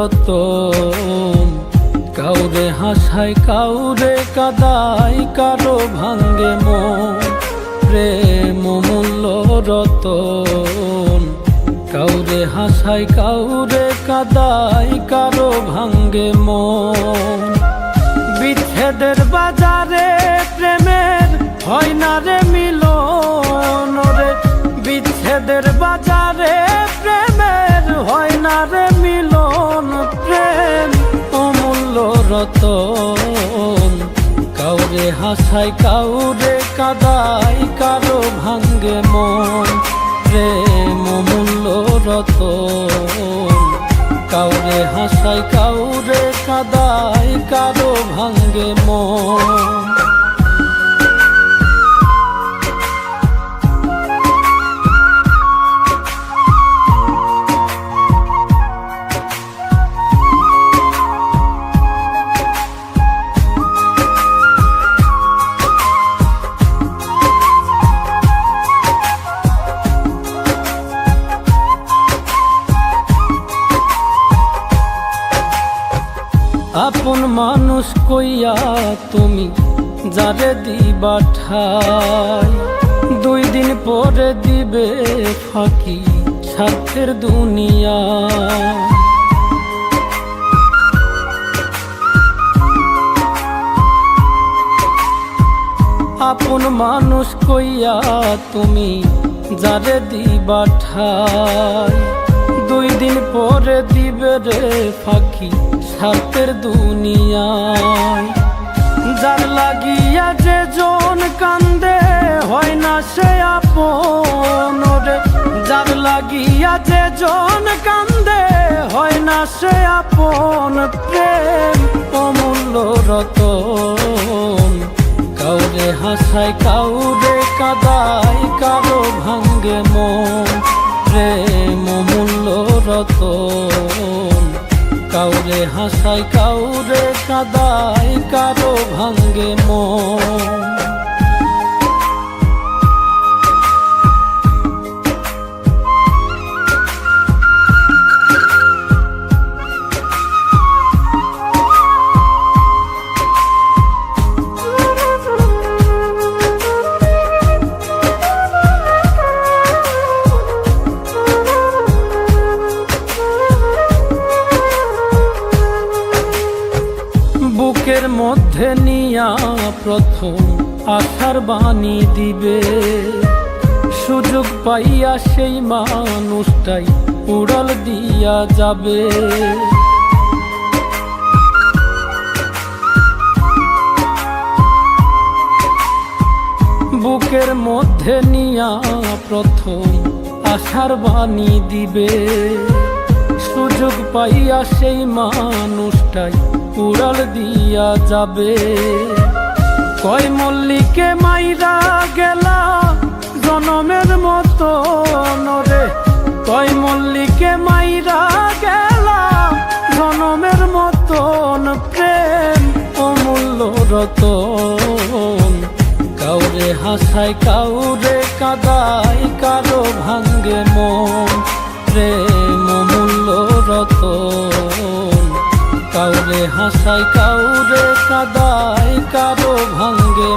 রতন। কাউরে হাসায় কাউরে কাদায়, কারো ভাঙ্গে মন। প্রেম অমূল্য রতন। কাউরে হাসায় কাউরে কাদায়, কারো ভাঙ্গে মন। বিচ্ছেদের বাজারে প্রেমের হয় না রে মিলন রে। বিচ্ছেদের বাজারে প্রেমের হয় না রে মিলন। প্রেম অমূল্য রতন। কাউরে হাসায় কাউরে কাদায়, কারো ভাঙ্গে মন। প্রেম অমূল্য রতন। কাউরে হাসায় কাউরে কাদায়, কারো ভাঙ্গে মন। আপন মানুষ কইয়া তুমি যারে দিবা ঠাই, 2 দিন পরে দিবে ফাঁকি স্বার্থের দুনিয়া। আপন মানুষ কইয়া তুমি যারে দিবা ঠাই, 2 দিন পরে দিবে রে ফাঁকি স্বার্থের দুনিয়ায়। যার লাগিয়া যে জন কান্দে হয় না সে আপন রে। যার লাগিয়া যে জন কান্দে হয় না সে আপন। প্রেম অমূল্য রতন। কাউরে হাসায় কাউরে কাদায়, কারো ভাঙ্গে মন। প্রেম অমূল্য রতন। কাউরে হাসায় কাউরে কাদায়, কারো ভাঙ্গে মন। বুকের মধ্যে নিয়া প্রথম আশার বাণী দিবে, সুযোগ পাইয়া সেই মানুষটাই উড়াল দিয়া যাবে। বুকের মধ্যে নিয়া প্রথম আশার বাণী দিবে, সুযোগ পাইয়া সেই মানুষটাই উড়াল দিয়া যাবে। কয় মল্লিকে মাইরা গেলা জনমের মতো রে। কয় মল্লিকে মাইরা গেলা জনমের মতন। প্রেম অমূল্য রতন। কাউরে হাসায় কাউরে কাদায়, কারো ভাঙ্গে মন। প্রেম অমূল্য রতন। কাউরে হাসায় কাউরে কাদায়, কারো ভাঙ্গে